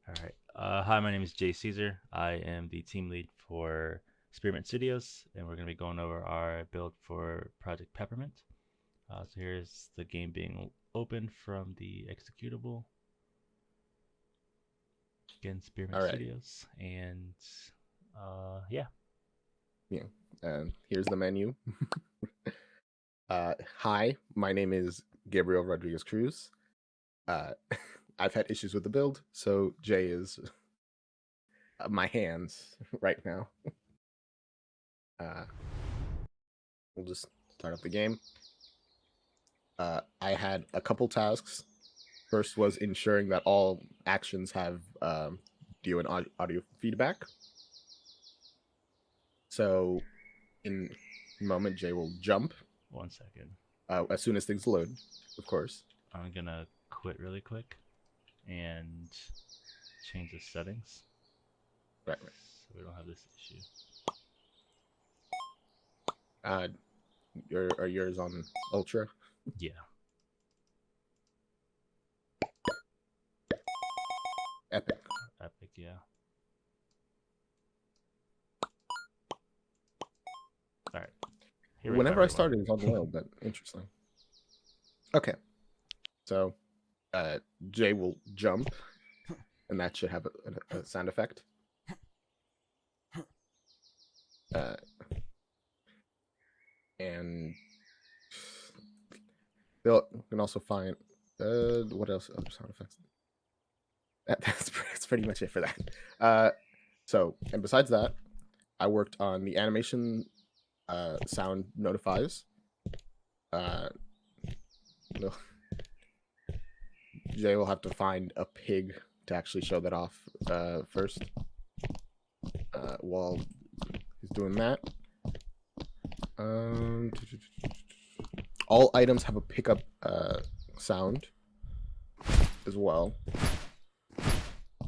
All right. Hi, my name is Jay Caesar. I am the team lead for Spearmint Studios, and we're going to be going over our build for Project Peppermint. So here's the game being opened from the executable. Again, Spearmint All right. Studios, and yeah. Yeah. Here's the menu. Hi, my name is Gabriel Rodriguez Cruz. Uh, I've had issues with the build, so Jay is my hands right now. Uh, we'll just start up the game. I had a couple tasks. First was ensuring that all actions have video and audio feedback. So, in a moment, Jay will jump 1 second. as soon as things load, of course. I'm going to quit really quick and change the settings Right. so we don't have this issue. Uh, are yours on ultra? Yeah. Epic. Epic, yeah. All right. Hit Whenever I recovery one. started, it was on low, but interesting. Okay, so Jay will jump, and that should have a sound effect. Uh, and you can also find what else? Other sound effects. That's pretty much it for that. So, and besides that, I worked on the animation sound notifies. No, Jay will have to find a pig to actually show that off first. While he's doing that, all items have a pickup sound as well.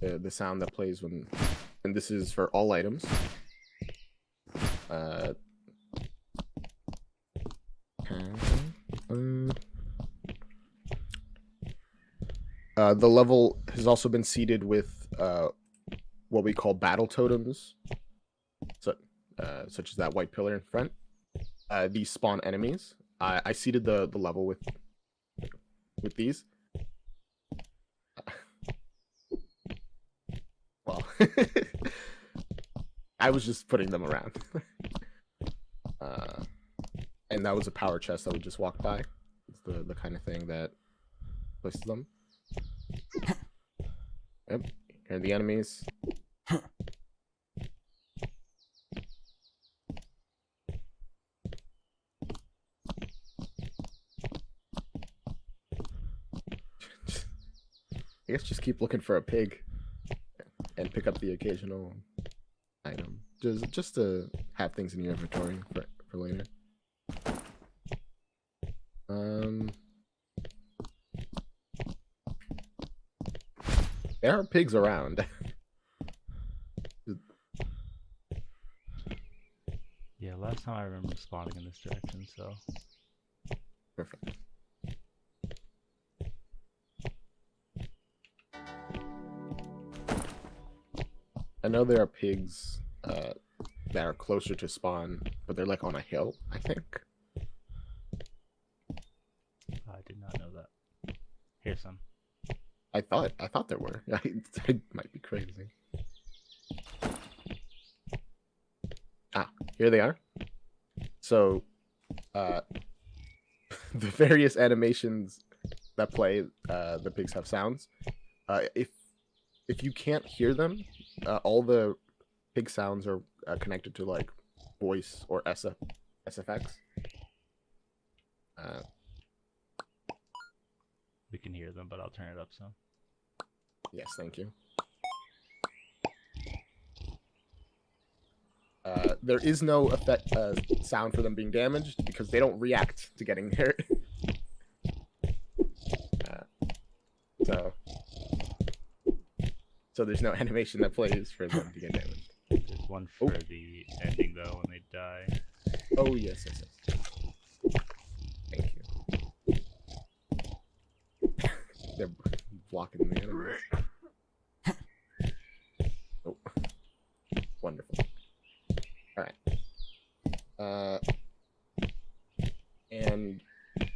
The sound that plays when, and this is for all items. The level has also been seeded with what we call battle totems, such as that white pillar in front. These spawn enemies. I seeded the level with these. Well, I was just putting them around. And that was a power chest that we just walked by. It's the kind of thing that places them. Yep. Here are the enemies. I guess just keep looking for a pig and pick up the occasional item. Just to have things in your inventory for later. There are pigs around. Yeah, last time I remember spawning in this direction, so. Perfect. I know there are pigs that are closer to spawn, but they're like on a hill, I think. I did not know that. Here's some. I thought there were. I might be crazy. Ah, here they are. So, the various animations that play, the pigs have sounds. If you can't hear them, all the pig sounds are connected to like voice or SFX. We can hear them, but I'll turn it up some. Yes, thank you. There is no effect sound for them being damaged because they don't react to getting hurt. So there's no animation that plays for them to get damaged. There's one for the ending though when they die. Oh yes. Thank you. They're blocking the enemies. All right. And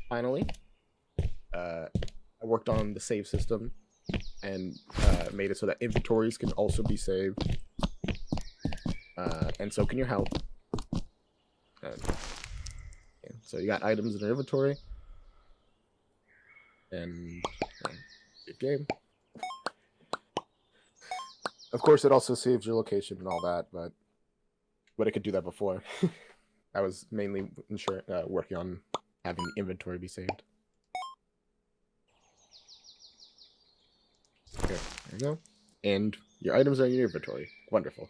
finally, I worked on the save system and made it so that inventories can also be saved. And so can your health. So you got items in your inventory. And good game. Of course, it also saves your location and all that, but it could do that before. I was mainly working on having the inventory be saved. Okay, there you go. And your items are in your inventory. Wonderful.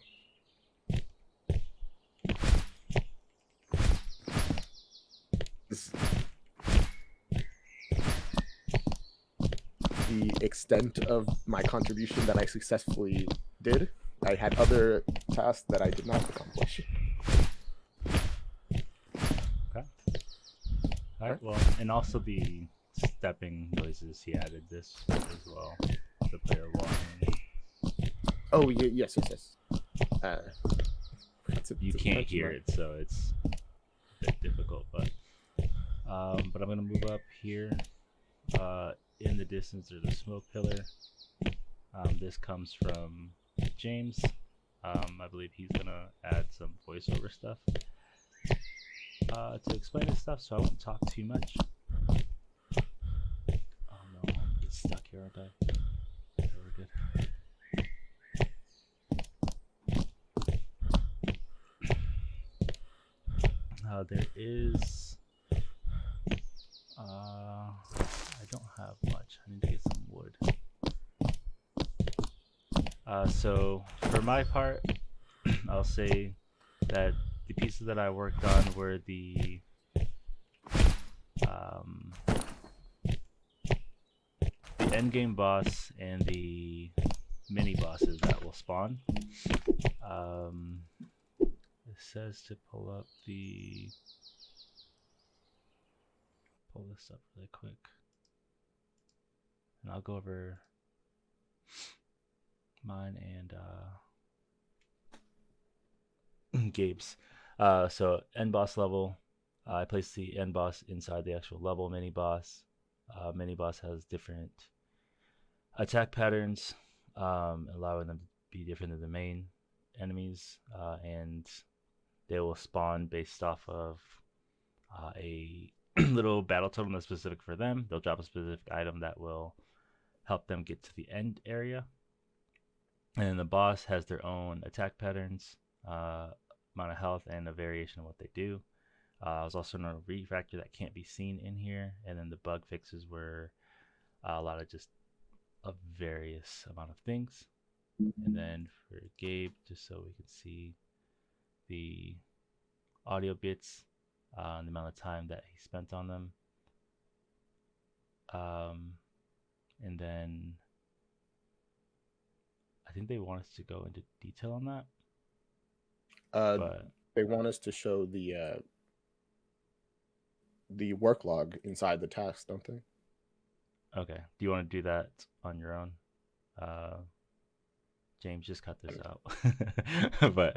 The extent of my contribution that I successfully did. I had other tasks that I did not accomplish. Okay. All right. Well, and also the stepping noises, he added this as well. The player walking. Oh, yes. You can't hear it, so it's a bit difficult. But I'm gonna move up here. In the distance, there's a smoke pillar. This comes from James. I believe he's gonna add some voiceover stuff to explain this stuff, so I won't talk too much. Oh no, I'm get stuck here, aren't I? Okay, we're good. There is. I don't have much. I need to get some wood. So for my part, I'll say that the pieces that I worked on were the end game boss and the mini bosses that will spawn. It says to pull this up really quick, and I'll go over mine and Gabe's. So end boss level, I placed the end boss inside the actual level mini boss. Mini boss has different attack patterns, allowing them to be different than the main enemies, and they will spawn based off of a little battle totem that's specific for them. They'll drop a specific item that will help them get to the end area. And then the boss has their own attack patterns, amount of health, and a variation of what they do. I was also in a refactor that can't be seen in here, and then the bug fixes were a lot of just a various amount of things. And then for Gabe, just so we can see the audio bits, the amount of time that he spent on them. And then I think they want us to go into detail on that. But they want us to show the work log inside the task, don't they? Okay. Do you want to do that on your own? James, just cut this out. But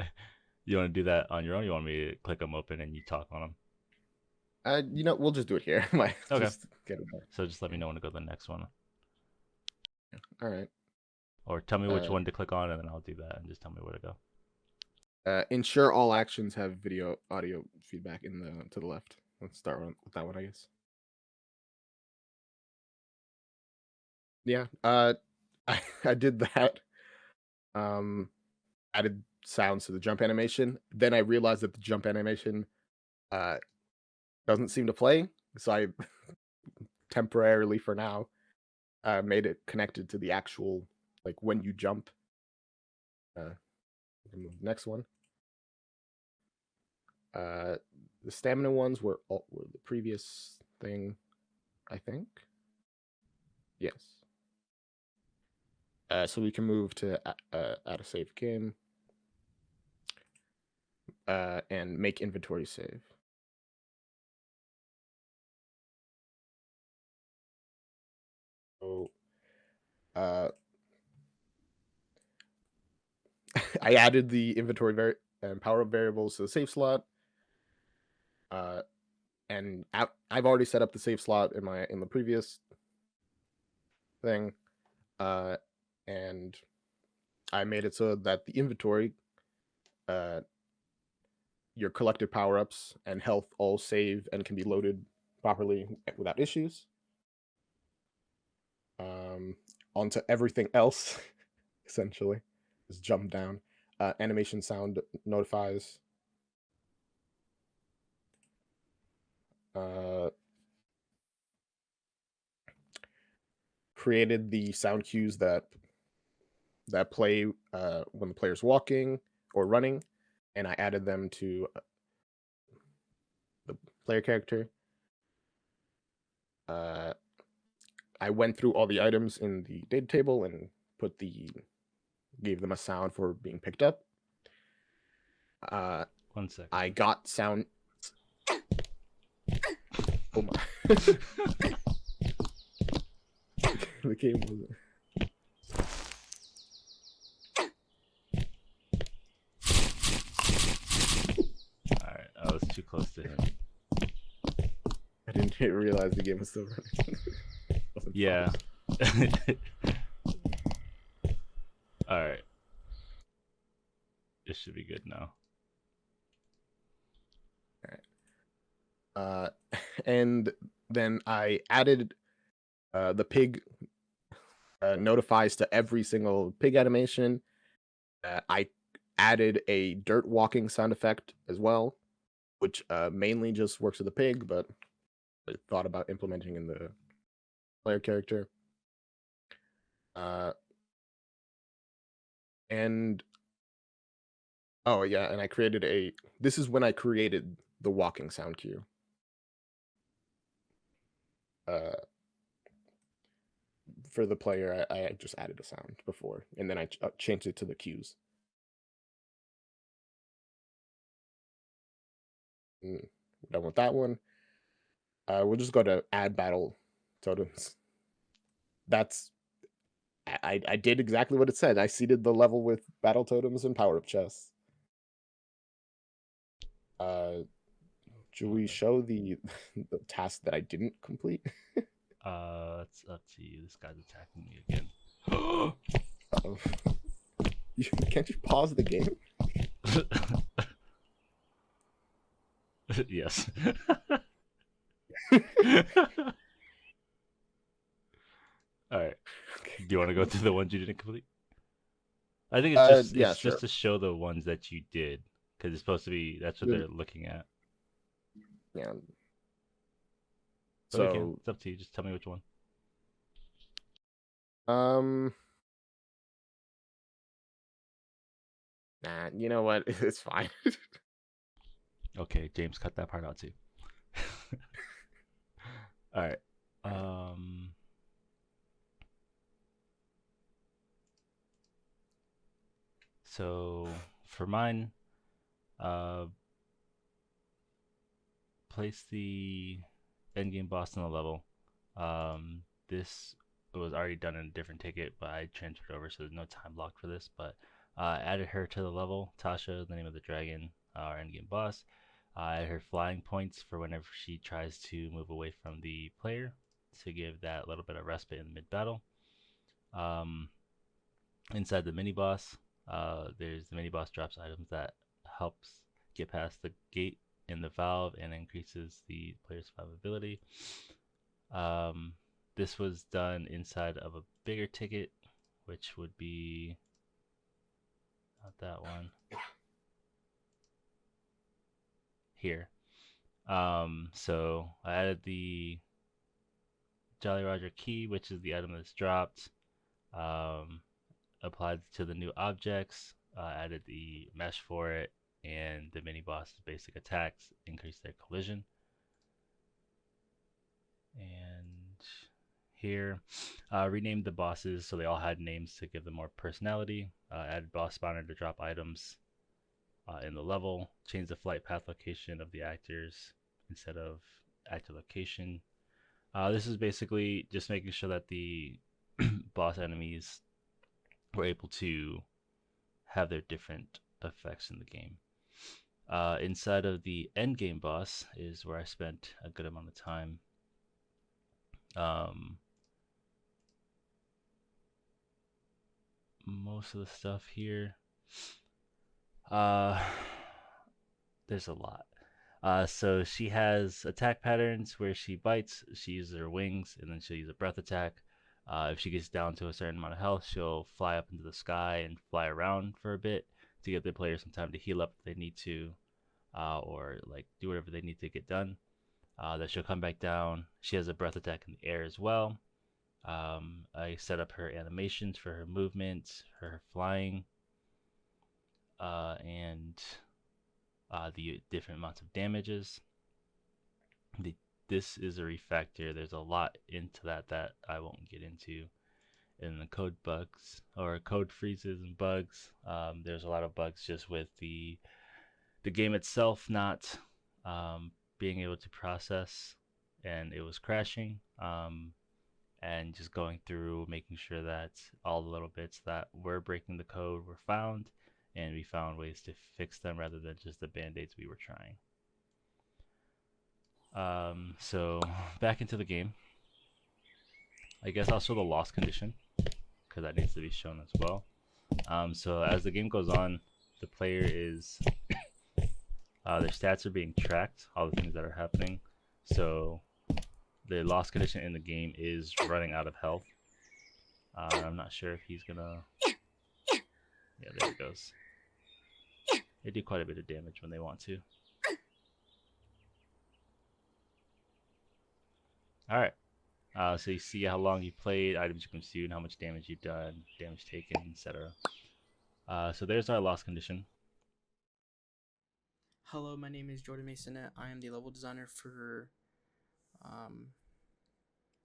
you want to do that on your own? You want me to click them open and you talk on them? We'll just do it here. Okay. Just get it done. So just let me know when to go to the next one. All right. Or tell me which one to click on, and then I'll do that, and just tell me where to go. Ensure all actions have audio feedback to the left. Let's start with that one, I guess. Yeah. I did that. Added sounds to the jump animation. Then I realized that the jump animation doesn't seem to play, so I temporarily, for now, made it connected to the actual, like, when you jump. Next one. The stamina ones were the previous thing, I think. Yes. So we can move to add a save game and make inventory save. So I added the inventory and power up variables to the save slot. And I've already set up the save slot in the previous thing, and I made it so that the inventory, your collected power ups and health all save and can be loaded properly without issues. Onto everything else, essentially, just jump down. Animation sound notifies. Created the sound cues that play when the player's walking or running, and I added them to the player character. I went through all the items in the data table and gave them a sound for being picked up. 1 second. I got sound. Oh my! The game was. All right, I was too close to him. I didn't realize the game was still running. Yeah. All right. This should be good now. All right. And then I added the pig notifies to every single pig animation. I added a dirt walking sound effect as well, which mainly just works with the pig, but I thought about implementing in the player character. And oh yeah, and I created this is when I created the walking sound cue. For the player, I just added a sound before, and then I changed it to the cues. Done with that one. We'll just go to add battle totems. I did exactly what it said. I seeded the level with battle totems and power up chests. Should we show the task that I didn't complete? It's up to you. This guy's attacking me again. Can't you pause the game? Yes. All right. Do you want to go through the ones you didn't complete? I think it's just sure. just to show the ones that you did, because it's supposed to be that's what they're looking at. Yeah. So it's up to you. Just tell me which one. Nah, you know what? It's fine. Okay, James, cut that part out too. All right. So for mine, place the endgame boss on the level. This was already done in a different ticket, but I transferred over, so there's no time locked for this. But added her to the level. Tasha, the name of the dragon, our endgame boss. I added her flying points for whenever she tries to move away from the player to give that little bit of respite in mid battle. Inside the mini boss, there's the mini boss drops items that helps get past the gate in the valve and increases the player's survivability. This was done inside of a bigger ticket, which would be not that one here. So I added the Jolly Roger key, which is the item that's dropped. Applied to the new objects, added the mesh for it, and the mini boss's basic attacks increase their collision. And here, renamed the bosses so they all had names to give them more personality. Added boss spawner to drop items in the level. Changed the flight path location of the actors instead of actor location. This is basically just making sure that the boss enemies were able to have their different effects in the game. Inside of the end game boss is where I spent a good amount of time. Um, most of the stuff here, uh, there's a lot. So she has attack patterns where she bites, she uses her wings, and then she'll use a breath attack. If she gets down to a certain amount of health, she'll fly up into the sky and fly around for a bit to give the player some time to heal up if they need to, or like do whatever they need to get done. Then she'll come back down. She has a breath attack in the air as well. I set up her animations for her movement, for her flying, and the different amounts of damages. The, this is a refactor. There's a lot into that I won't get into. In the code bugs or code freezes and bugs, there's a lot of bugs just with the game itself not being able to process, and it was crashing. And just going through making sure that all the little bits that were breaking the code were found, and we found ways to fix them rather than just the band-aids we were trying. So back into the game. I guess I'll show the loss condition because that needs to be shown as well. So as the game goes on, the player is their stats are being tracked, all the things that are happening. So the loss condition in the game is running out of health. I'm not sure if he's gonna. Yeah, there it goes. They do quite a bit of damage when they want to. All right. So you see how long you played, items you consumed, how much damage you've done, damage taken, etc. So there's our loss condition. Hello, my name is Jordan Maysonet. I am the level designer for um,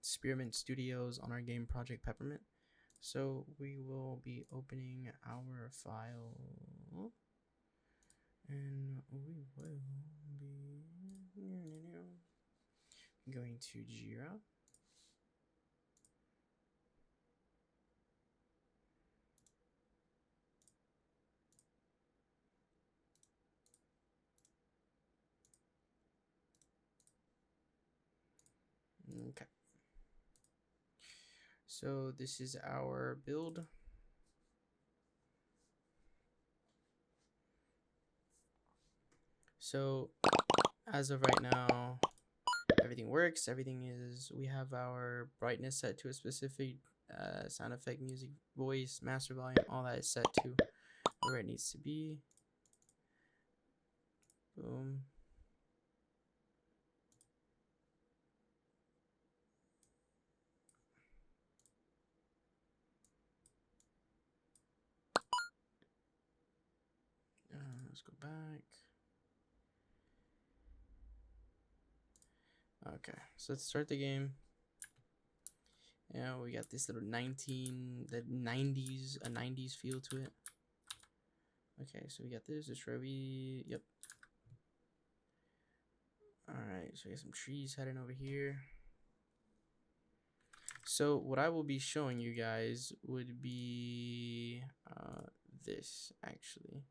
Spearmint Studios on our game Project Peppermint. So we will be opening our file, and we will be going to Jira. Okay. So this is our build. So as of right now, everything works. We have our brightness set to a specific sound effect, music, voice, master volume, all that is set to where it needs to be. Boom. Let's go back. Okay, so let's start the game. Yeah, we got this little 90s, a 90s feel to it. Okay, so we got this where we, yep. Alright, so we got some trees heading over here. So what I will be showing you guys would be this, actually.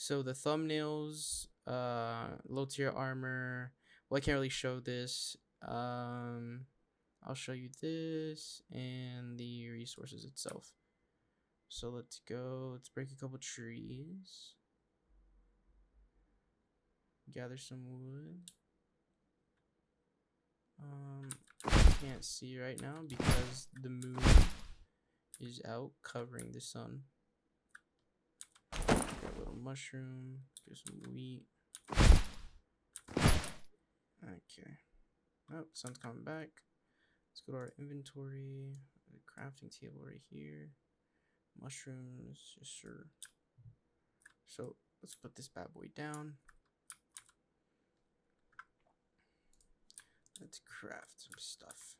So the thumbnails, low tier armor. Well, I can't really show this. I'll show you this and the resources itself. So let's go. Let's break a couple trees. Gather some wood. Can't see right now because the moon is out covering the sun. Get a little mushroom. Get some wheat. Okay. Oh, sun's coming back. Let's go to our inventory. The crafting table right here. Mushrooms, yes sir. So let's put this bad boy down. Let's craft some stuff.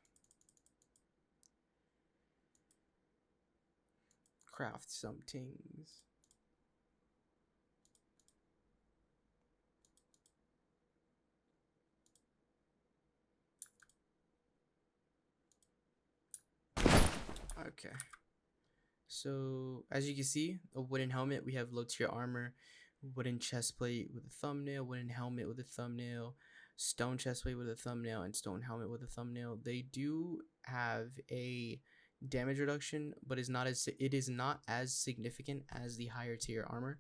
Craft some things. Okay. So as you can see, a wooden helmet. We have low tier armor. wooden chest plate with a thumbnail, wooden helmet with a thumbnail, stone chest plate with a thumbnail, and stone helmet with a thumbnail. They do have a damage reduction, but it is not as significant as the higher tier armor.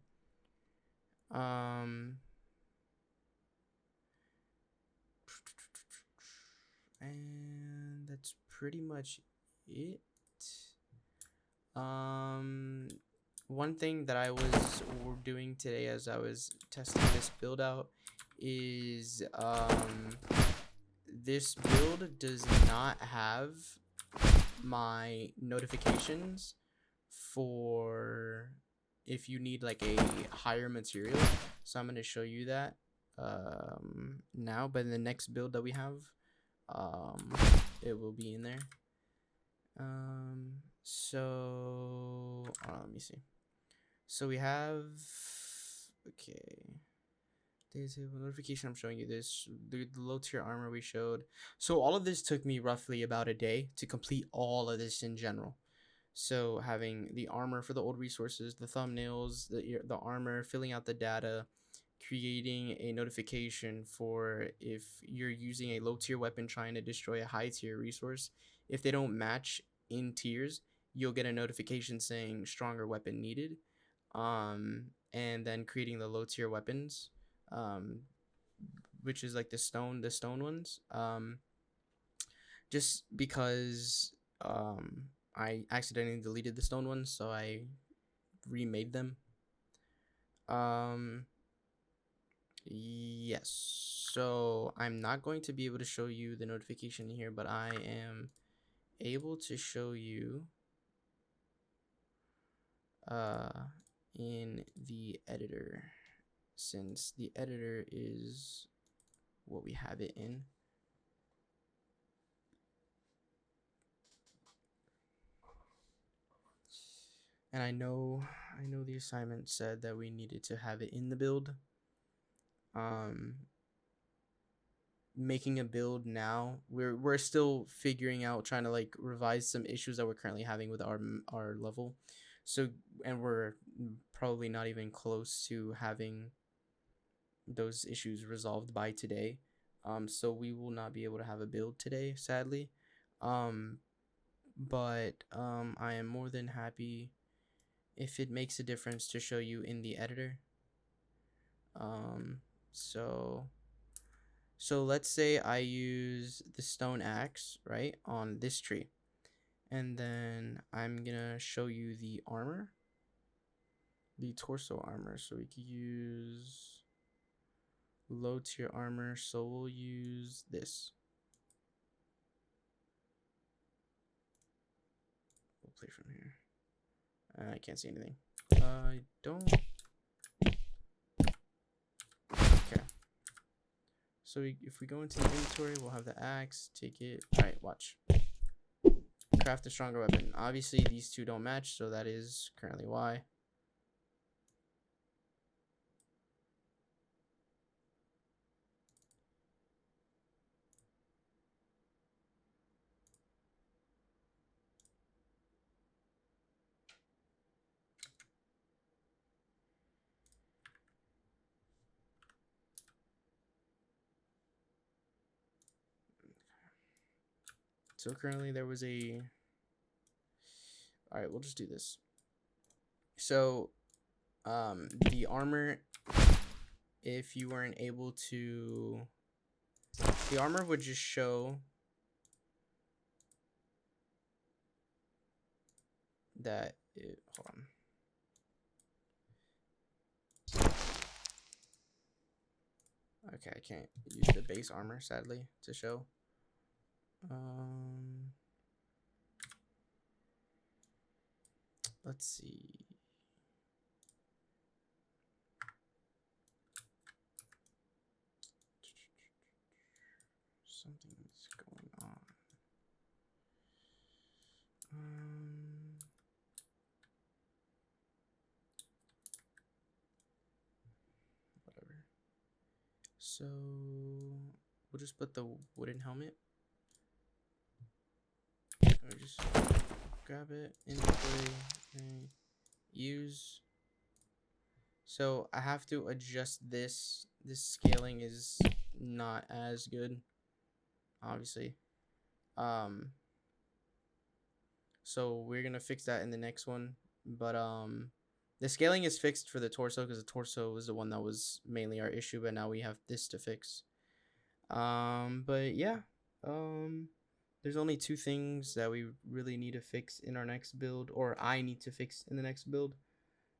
And that's pretty much it. One thing that I was doing today as I was testing this build out is this build does not have my notifications for if you need like a higher material. So I'm going to show you that now, but in the next build that we have, it will be in there. So let me see. So we have, okay, there's a notification. I'm showing you this, the low tier armor we showed. So all of this took me roughly about a day to complete all of this in general. So having the armor for the old resources, the thumbnails, the armor, filling out the data, creating a notification for if you're using a low tier weapon trying to destroy a high tier resource. If they don't match in tiers, you'll get a notification saying stronger weapon needed. And then creating the low tier weapons, which is like the stone ones. Just because I accidentally deleted the stone ones, so I remade them. Yes, so I'm not going to be able to show you the notification here, but I am able to show you in the editor, since the editor is what we have it in. And I know the assignment said that we needed to have it in the build. Making a build now, we're still figuring out, trying to like revise some issues that we're currently having with our level. So, and we're probably not even close to having those issues resolved by today. So we will not be able to have a build today, sadly. But I am more than happy if it makes a difference to show you in the editor. So let's say I use the stone axe, right, on this tree. And then I'm gonna show you the armor, the torso armor. So we could use low tier armor. So we'll use this. We'll play from here. I can't see anything. I don't. Okay. So if we go into the inventory, we'll have the axe. Take it. All right, watch. Craft a stronger weapon. Obviously, these two don't match, so that is currently why. So currently there was a... Alright, we'll just do this. So, the armor, if you weren't able to... The armor would just show that it... Hold on. Okay, I can't use the base armor, sadly, to show. Let's see. Something's going on. Whatever. So we'll just put the wooden helmet. Or just grab it, inventory, and use. So I have to adjust this. This scaling is not as good, obviously. Um, so we're gonna fix that in the next one. But the scaling is fixed for the torso because the torso was the one that was mainly our issue. But now we have this to fix. But yeah. There's only two things that we really need to fix in our next build, or I need to fix in the next build.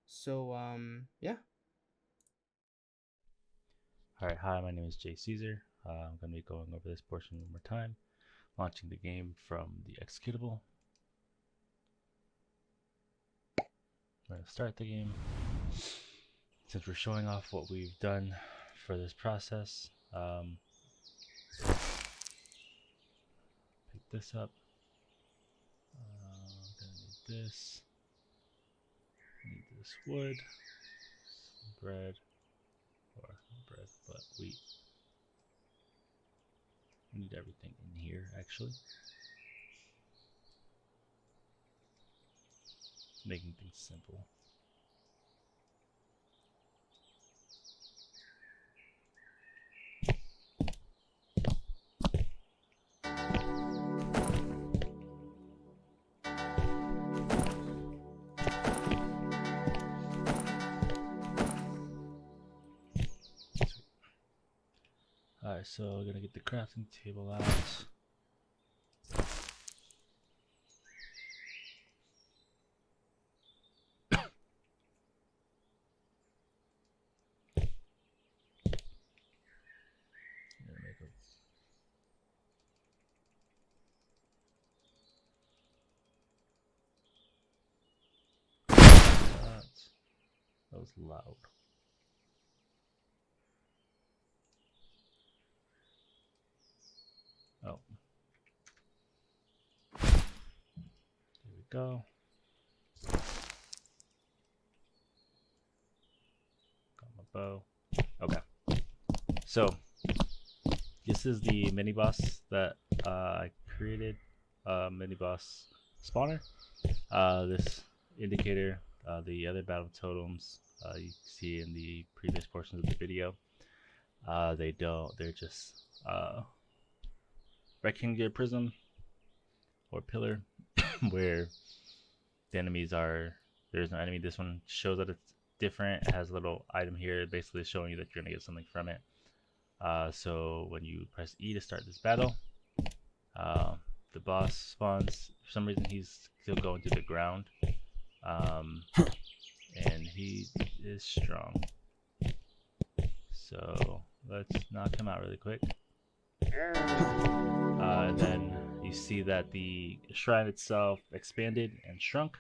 So yeah. All right, hi, my name is Jay Caesar. I'm going to be going over this portion one more time, launching the game from the executable. We're going to start the game. Since we're showing off what we've done for this process, pick this up. Gonna need this. Need this wood, some bread, or not bread, but wheat. We need everything in here actually. Making things simple. Alright, so we're gonna get the crafting table out. That was loud. Oh. There we go. Got my bow. Okay. So, this is the mini boss that I created. Mini boss spawner. This indicator, the other battle totems you see in the previous portions of the video. They don't. They're just rectangular prism or pillar where the enemies are. There's no enemy. This one shows that it's different. It has a little item here, basically showing you that you're gonna get something from it. So when you press E to start this battle, the boss spawns. For some reason, he's still going to the ground, and he is strong. So let's knock him out really quick. And then you see that the shrine itself expanded and shrunk.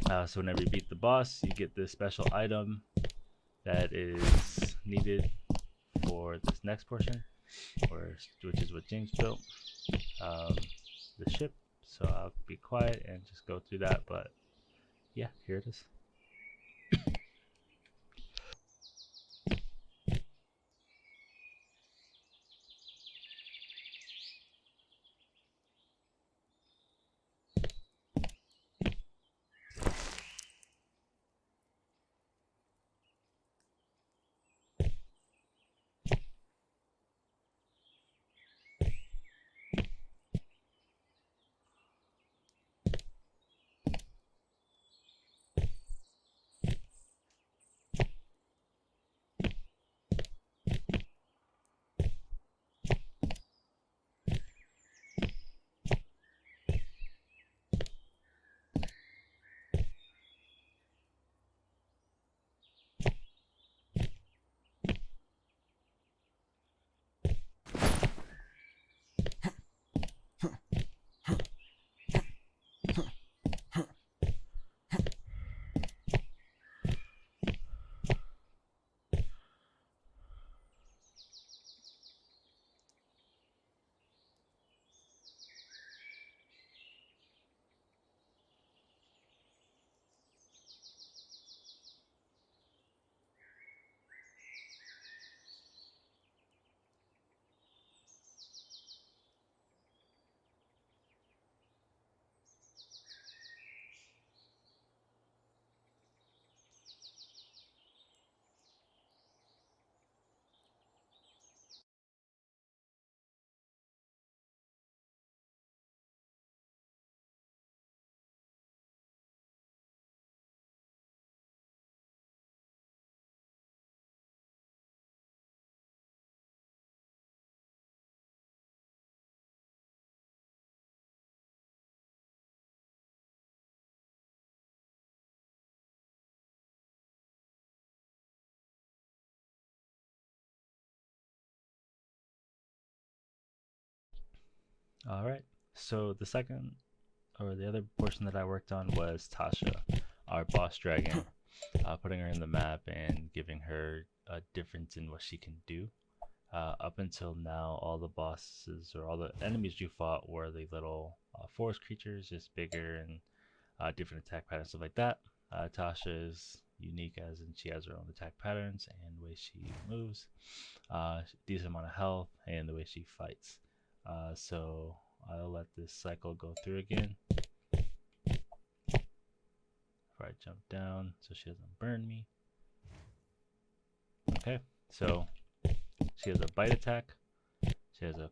So whenever you beat the boss, you get this special item that is needed for this next portion, which is what James built, the ship. So I'll be quiet and just go through that. But yeah, here it is. All right. So the second or the other portion that I worked on was Tasha, our boss dragon, putting her in the map and giving her a difference in what she can do. Up until now, all the bosses or all the enemies you fought were the little forest creatures, just bigger and different attack patterns, stuff like that. Tasha is unique as in she has her own attack patterns and the way she moves, decent amount of health, and the way she fights. So I'll let this cycle go through again before I jump down so she doesn't burn me. Okay, so she has a bite attack, she has a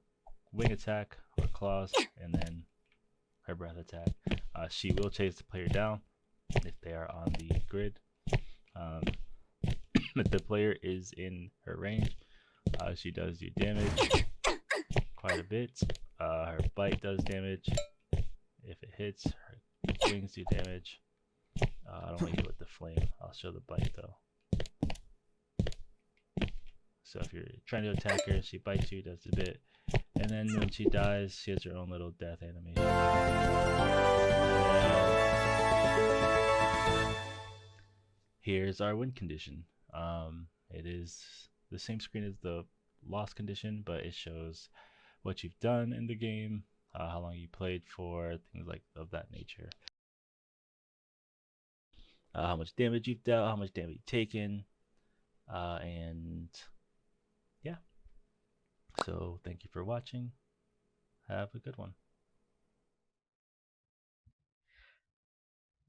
wing attack or claws, and then her breath attack. She will chase the player down if they are on the grid. If the player is in her range, she does do damage quite a bit. Her bite does damage. If it hits, her wings do damage. I don't want you with the flame. I'll show the bite though. So if you're trying to attack her, she bites you, does a bit. And then when she dies, she has her own little death animation. Here's our win condition. It is the same screen as the loss condition, but it shows what you've done in the game, how long you played for, things like of that nature. How much damage you've dealt, how much damage you've taken, and yeah. So thank you for watching. Have a good one.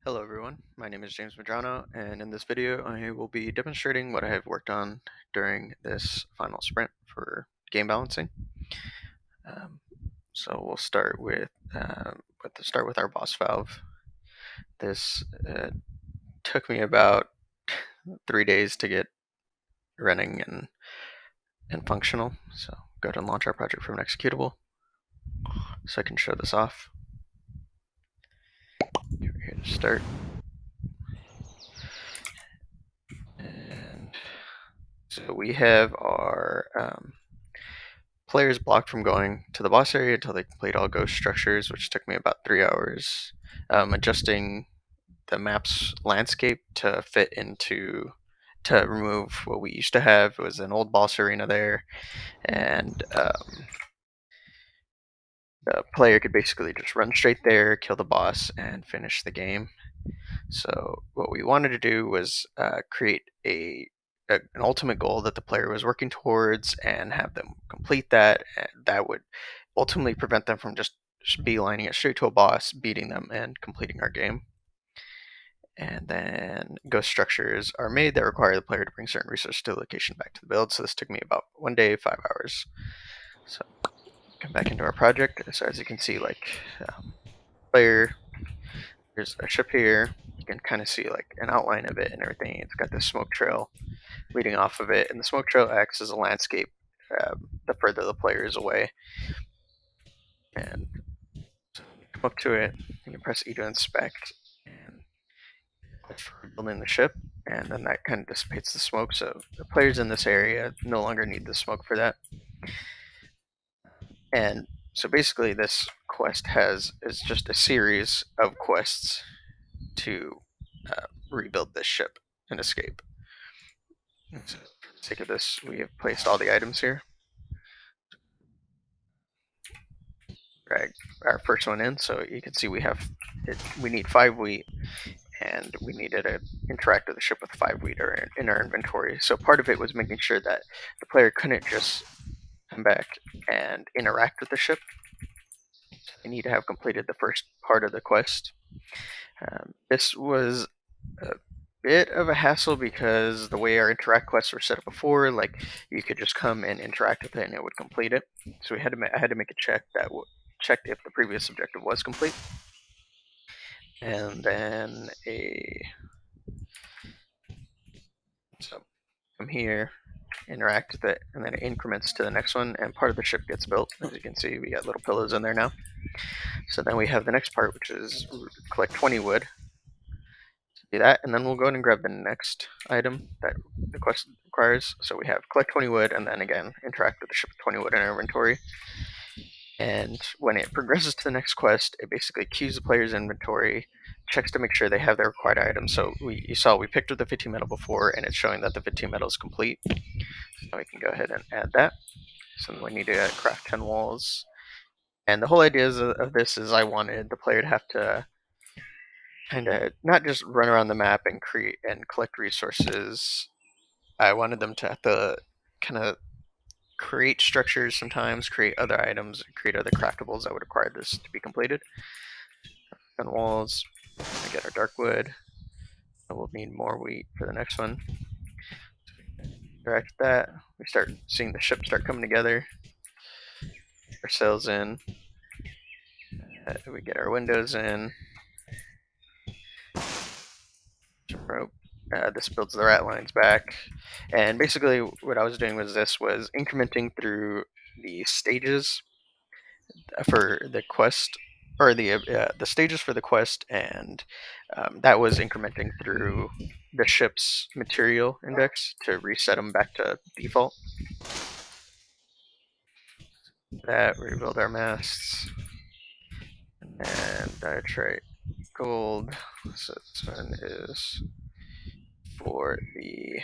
Hello everyone, my name is James Medrano, and in this video I will be demonstrating what I have worked on during this final sprint for game balancing. So we'll start with our boss valve. This took me about 3 days to get running and functional. So go ahead and launch our project from an executable so I can show this off. We're here to start. And so we have our players blocked from going to the boss area until they complete all ghost structures, which took me about 3 hours. Adjusting the map's landscape to fit into to remove what we used to have. It was an old boss arena there, and the player could basically just run straight there, kill the boss, and finish the game. So what we wanted to do was create an ultimate goal that the player was working towards and have them complete that. And that would ultimately prevent them from just beelining it straight to a boss, beating them, and completing our game. And then ghost structures are made that require the player to bring certain resources to the location back to the build. So this took me about 1 day, 5 hours. So come back into our project. So as you can see, like player, there's a ship here. You can kind of see like an outline of it and everything. It's got this smoke trail leading off of it, and the smoke trail acts as a landscape the further the player is away. And so you come up to it, you can press E to inspect, and that's for building the ship, and then that kind of dissipates the smoke, so the players in this area no longer need the smoke for that. And so basically this quest is just a series of quests to rebuild this ship and escape. So for the sake of this, we have placed all the items here. Drag our first one in, so you can see we need 5 wheat, and we needed to interact with the ship with 5 wheat in our inventory. So part of it was making sure that the player couldn't just come back and interact with the ship. They need to have completed the first part of the quest. This was a bit of a hassle because the way our interact quests were set up before, like you could just come and interact with it and it would complete it. So I had to make a check that checked if the previous objective was complete, and then so come here, interact with it, and then it increments to the next one, and part of the ship gets built. As you can see, we got little pillows in there now. So then we have the next part, which is collect 20 wood. Do that, and then we'll go ahead and grab the next item that the quest requires. So we have collect 20 wood, and then again interact with the ship with 20 wood in our inventory. And when it progresses to the next quest, it basically queues the player's inventory, checks to make sure they have the required items. So you saw we picked up the 15 metal before, and it's showing that the 15 metal is complete. So we can go ahead and add that. So we need to craft 10 walls. And the whole idea of this is I wanted the player to have to kind of not just run around the map and create and collect resources. I wanted them to have to kind of create structures sometimes, create other items, create other craftables that would require this to be completed. On walls, we get our dark wood. We'll need more wheat for the next one. Direct that. We start seeing the ship start coming together. Our sails in. We get our windows in. Rope. This builds the rat lines back. And basically what I was doing was incrementing through the stages for the quest, or the stages for the quest, and that was incrementing through the ship's material index to reset them back to default. That rebuild our masts, and diatrite gold. So this one is for the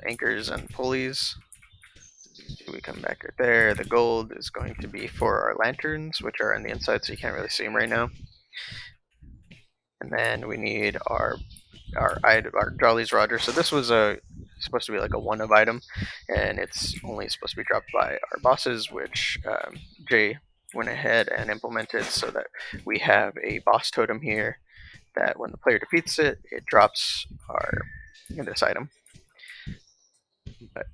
anchors and pulleys. We come back right there. The gold is going to be for our lanterns, which are on the inside, so you can't really see them right now. And then we need our Jolly's Roger. So this was supposed to be like a one-of item, and it's only supposed to be dropped by our bosses, which Jay went ahead and implemented so that we have a boss totem here that when the player defeats it, it drops this item. But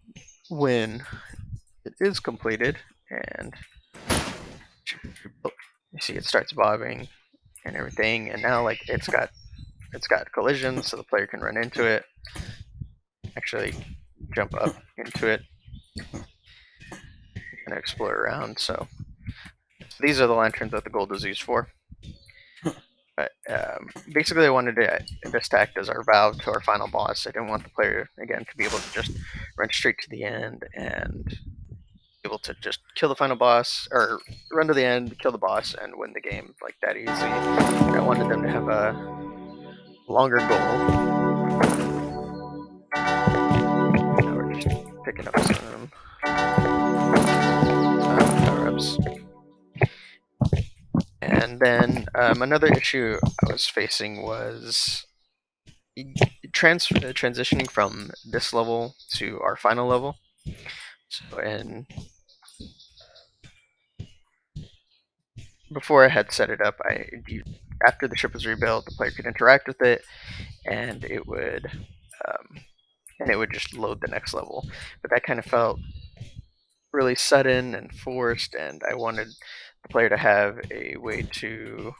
when it is completed, and you see it starts bobbing and everything, and now like it's got collisions, so the player can run into it, actually jump up into it, and explore around. So these are the lanterns that the gold is used for. But basically, I wanted this to act as our valve to our final boss. I didn't want the player, again, to be able to just run straight to the end and be able to just kill the final boss, or run to the end, kill the boss, and win the game like that easy. I wanted them to have a longer goal. Now we're just picking up some power-ups. And then another issue I was facing was transitioning from this level to our final level. So, before I had set it up, after the ship was rebuilt, the player could interact with it, and it would just load the next level. But that kind of felt really sudden and forced, and I wanted the player to have a way to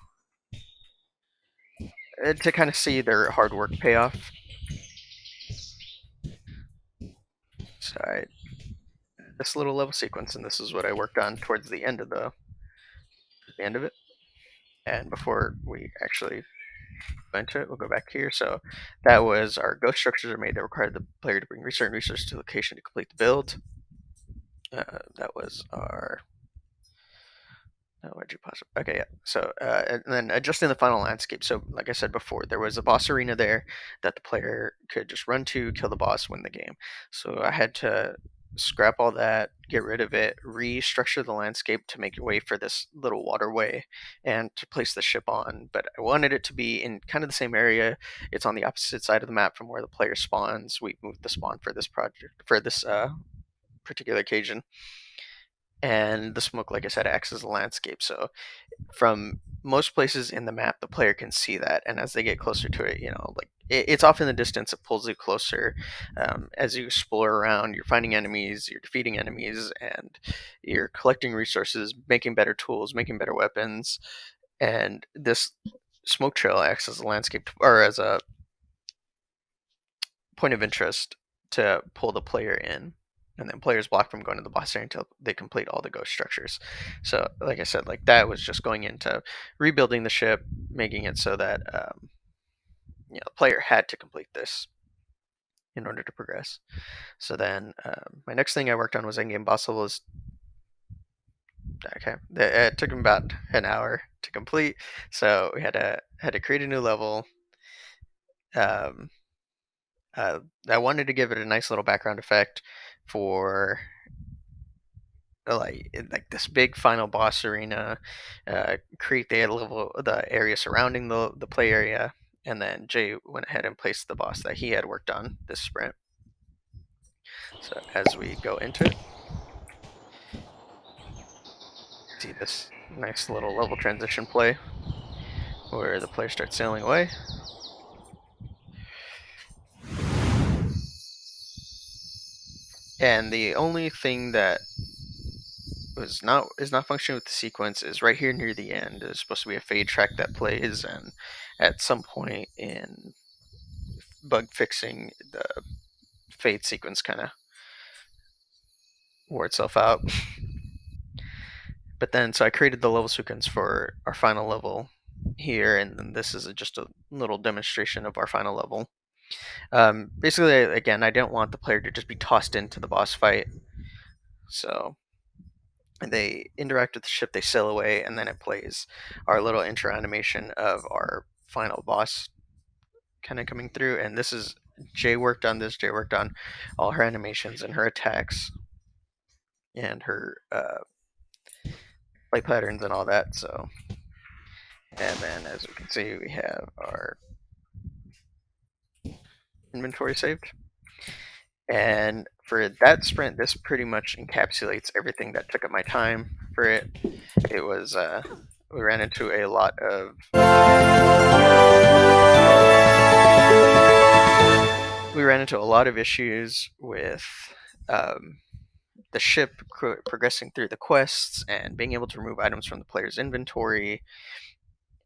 kind of see their hard work pay off. So this little level sequence, and this is what I worked on towards the end of it. And before we actually go into it, we'll go back here. So that was our ghost structures are made that required the player to bring certain resources to the location to complete the build. That was our. Oh, where'd you pause it? Okay, yeah. So, and then adjusting the final landscape. So, like I said before, there was a boss arena there that the player could just run to, kill the boss, win the game. So I had to scrap all that, get rid of it, restructure the landscape to make way for this little waterway and to place the ship on. But I wanted it to be in kind of the same area. It's on the opposite side of the map from where the player spawns. We moved the spawn for this project, for this particular occasion. And the smoke, like I said, acts as a landscape. So from most places in the map, the player can see that. And as they get closer to it, like it's off in the distance, it pulls you closer. As you explore around, you're finding enemies, you're defeating enemies, and you're collecting resources, making better tools, making better weapons. And this smoke trail acts as a landscape, or as a point of interest to pull the player in. And then players block from going to the boss area until they complete all the ghost structures. So, like I said, like that was just going into rebuilding the ship, making it so that the player had to complete this in order to progress. So then, my next thing I worked on was endgame boss levels. Okay, it took him about an hour to complete, so we had to create a new level. Um, I wanted to give it a nice little background effect for like this big final boss arena. Create the level, the area surrounding the play area, and then Jay went ahead and placed the boss that he had worked on this sprint. So as we go into it, see this nice little level transition play where the player starts sailing away. And the only thing that is not functioning with the sequence is right here near the end. There's supposed to be a fade track that plays, and at some point in bug fixing, the fade sequence kind of wore itself out. But then, so I created the level sequence for our final level here, and then this is just a little demonstration of our final level. Basically, again, I don't want the player to just be tossed into the boss fight. So they interact with the ship, they sail away, and then it plays our little intro animation of our final boss kind of coming through. And this is Jay worked on this. Jay worked on all her animations and her attacks and her play patterns and all that. So, and then as we can see, we have our inventory saved. And for that sprint, this pretty much encapsulates everything that took up my time for it. It was we ran into a lot of issues with the ship progressing through the quests and being able to remove items from the player's inventory,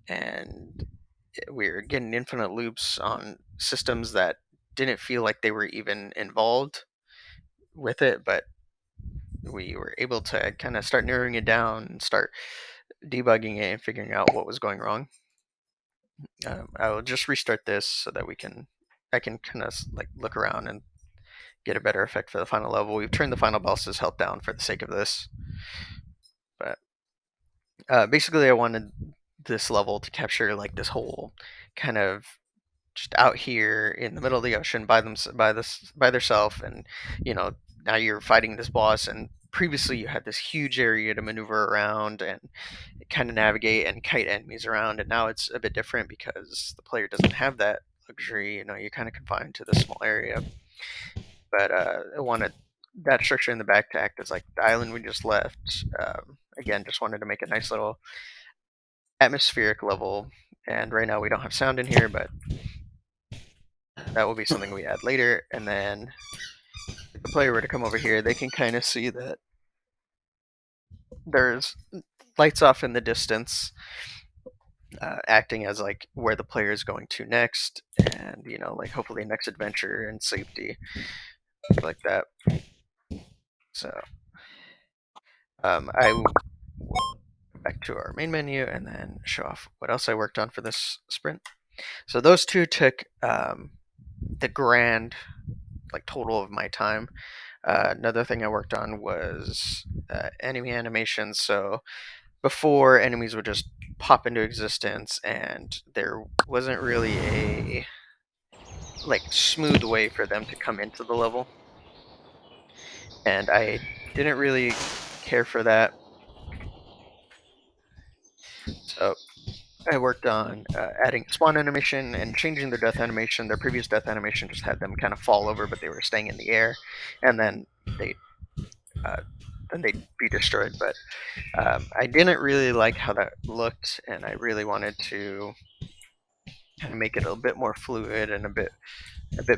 and we were getting infinite loops on systems that didn't feel like they were even involved with it, but we were able to kind of start narrowing it down and start debugging it and figuring out what was going wrong. I will just restart this so that I can kind of like look around and get a better effect for the final level. We've turned the final boss's health down for the sake of this, but basically I wanted this level to capture like this whole kind of just out here in the middle of the ocean by themselves, and now you're fighting this boss, and previously you had this huge area to maneuver around and kind of navigate and kite enemies around, and now it's a bit different because the player doesn't have that luxury. You're kind of confined to this small area. But I wanted that structure in the back to act as like the island we just left. Again, just wanted to make a nice little atmospheric level, and right now we don't have sound in here, but that will be something we add later. And then if the player were to come over here, they can kind of see that there's lights off in the distance, acting as like where the player is going to next, and like hopefully next adventure and safety, like that. So I will go back to our main menu and then show off what else I worked on for this sprint. So those two took the grand like total of my time. Another thing I worked on was enemy animations. So before, enemies would just pop into existence, and there wasn't really a like smooth way for them to come into the level, and I didn't really care for that. So I worked on adding spawn animation and changing their death animation. Their previous death animation just had them kind of fall over, but they were staying in the air, and then they'd be destroyed. But I didn't really like how that looked, and I really wanted to kind of make it a bit more fluid and a bit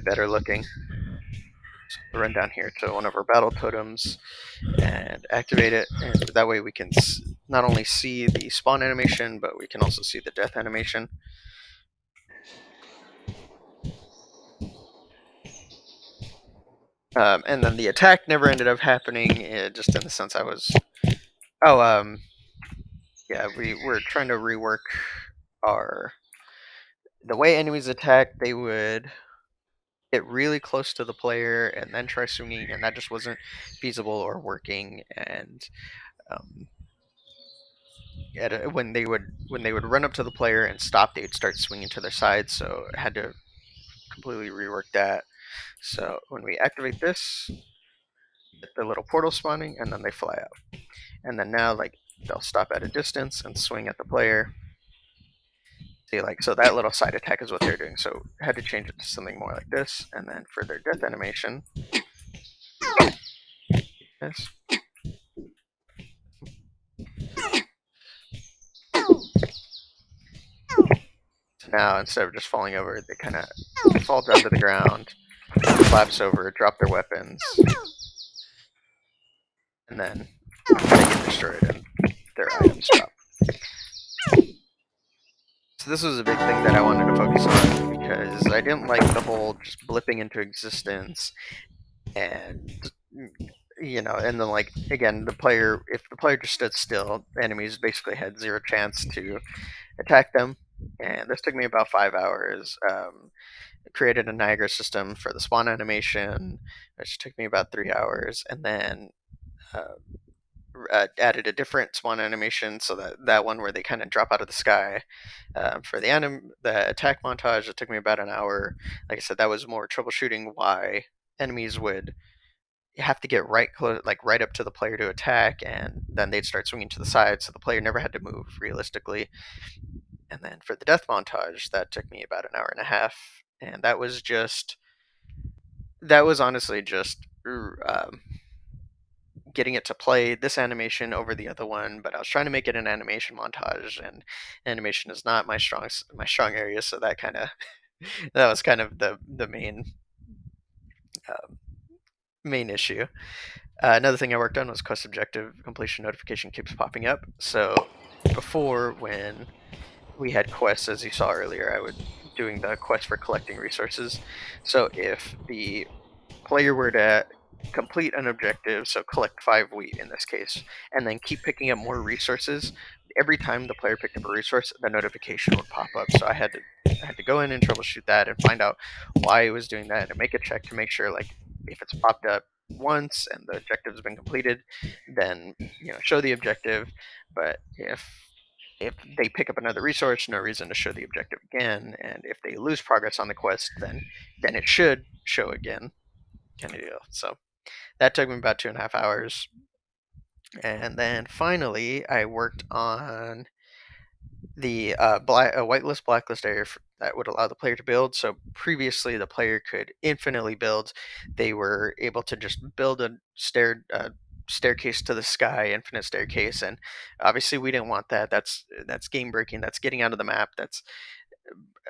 better looking. So we'll run down here to one of our battle totems and activate it, and that way we can not only see the spawn animation, but we can also see the death animation. And then the attack never ended up happening, just in the sense I was... yeah, we were trying to rework the way enemies attack. They would get really close to the player and then try swinging, and that just wasn't feasible or working. And when they would run up to the player and stop, they'd start swinging to their side. So I had to completely rework that. So when we activate this, get the little portal spawning, and then they fly out. And then now, like, they'll stop at a distance and swing at the player. See, like, so that little side attack is what they're doing. So I had to change it to something more like this. And then for their death animation, this. So now, instead of just falling over, they kind of fall down to the ground, collapse over, drop their weapons, and then they get destroyed and their items drop. So this was a big thing that I wanted to focus on because I didn't like the whole just blipping into existence and, you know, and then, like, again, if the player just stood still, the enemies basically had zero chance to attack them. And this took me about 5 hours. Created a Niagara system for the spawn animation, which took me about 3 hours, and then added a different spawn animation, so that one where they kind of drop out of the sky. For the attack montage, it took me about an hour. Like I said, that was more troubleshooting why enemies would have to get right up to the player to attack, and then they'd start swinging to the side, so the player never had to move realistically. And then for the death montage, that took me about an hour and a half, and that was honestly just getting it to play this animation over the other one. But I was trying to make it an animation montage, and animation is not my strong area, so that kind of that was kind of the main issue. Another thing I worked on was quest objective completion notification keeps popping up. So before, when we had quests, as you saw earlier, I was doing the quest for collecting resources. So if the player were to complete an objective, so collect 5 wheat in this case, and then keep picking up more resources, every time the player picked up a resource, the notification would pop up. So I had to go in and troubleshoot that and find out why it was doing that, and make a check to make sure, like, if it's popped up once and the objective has been completed, then, you know, show the objective. But if they pick up another resource, no reason to show the objective again. And if they lose progress on the quest, then it should show again, kind of deal. So that took me about 2.5 hours. And then finally, I worked on the whitelist blacklist area that would allow the player to build. So previously, the player could infinitely build. They were able to just build a staircase to the sky, infinite staircase, and obviously we didn't want that. That's game breaking. That's getting out of the map. That's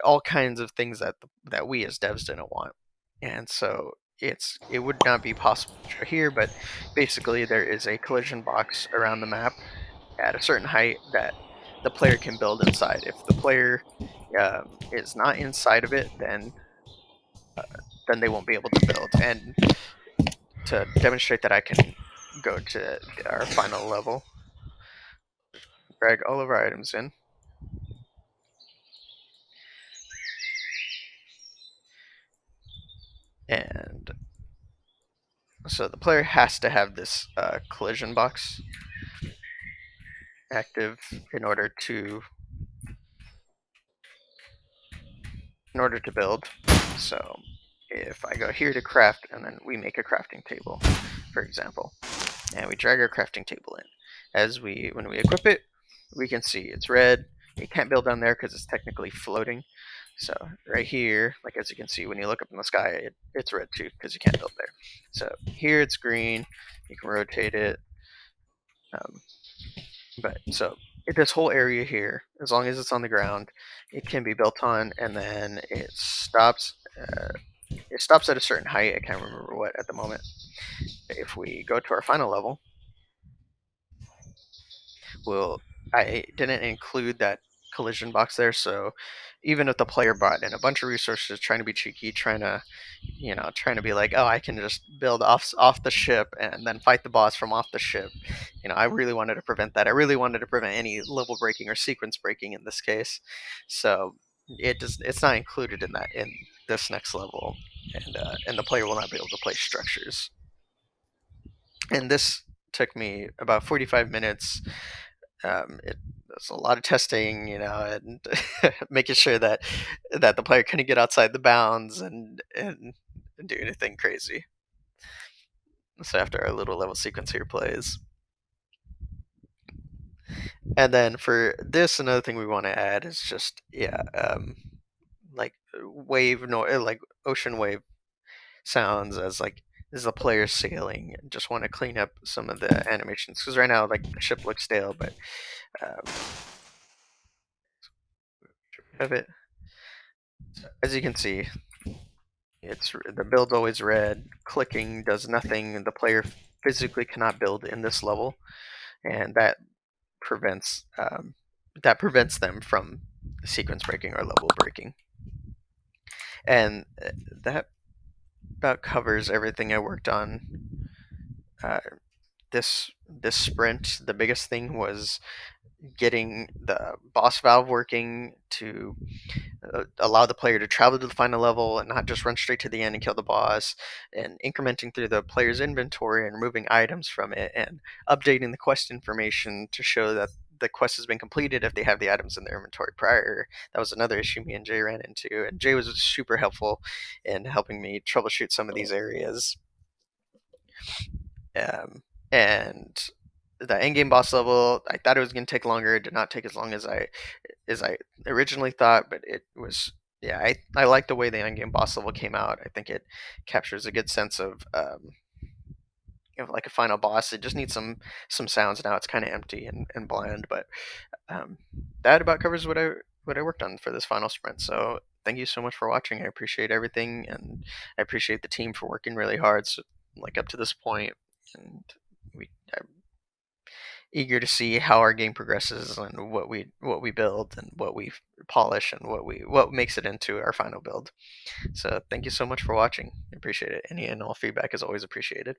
all kinds of things that we as devs didn't want. And so it would not be possible to show here, but basically there is a collision box around the map at a certain height that the player can build inside. If the player is not inside of it, then they won't be able to build. And to demonstrate that, I can go to our final level, drag all of our items in, and so the player has to have this collision box active in order to build. So if I go here to craft, and then we make a crafting table, for example, and we drag our crafting table in, when we equip it, we can see it's red. You can't build down there because it's technically floating. So right here, like, as you can see, when you look up in the sky, it's red too because you can't build there. So here it's green. You can rotate it. But so this whole area here, as long as it's on the ground, it can be built on, and then it stops. It stops at a certain height. I can't remember what at the moment. If we go to our final level, I didn't include that collision box there, so even if the player brought in a bunch of resources, trying to be cheeky, trying to be like, oh, I can just build off the ship and then fight the boss from off the ship. I really wanted to prevent that. I really wanted to prevent any level breaking or sequence breaking in this case. So it's not included in this next level, and the player will not be able to place structures. And this took me about 45 minutes. It's a lot of testing, and making sure that the player couldn't get outside the bounds and do anything crazy. So after our little level sequence here plays. And then for this, another thing we want to add is just, like like ocean wave sounds as the player sailing. Just want to clean up some of the animations because right now like the ship looks stale, but of it. As you can see, the build's always red. Clicking does nothing. The player physically cannot build in this level, and that prevents them from sequence breaking or level breaking. And that about covers everything I worked on this sprint. The biggest thing was getting the boss valve working to allow the player to travel to the final level and not just run straight to the end and kill the boss, and incrementing through the player's inventory and removing items from it, and updating the quest information to show that the quest has been completed if they have the items in their inventory prior. That was another issue me and Jay ran into, and Jay was super helpful in helping me troubleshoot some of these areas. And the endgame boss level, I thought it was going to take longer. It did not take as long as I originally thought, but it was, I like the way the endgame boss level came out. I think it captures a good sense of like a final boss. It just needs some sounds now. It's kind of empty and bland, but that about covers what I worked on for this final sprint. So thank you so much for watching. I appreciate everything, and I appreciate the team for working really hard, up to this point. And I'm eager to see how our game progresses and what we build and what we polish and what makes it into our final build. So thank you so much for watching. I appreciate it. Any and all feedback is always appreciated.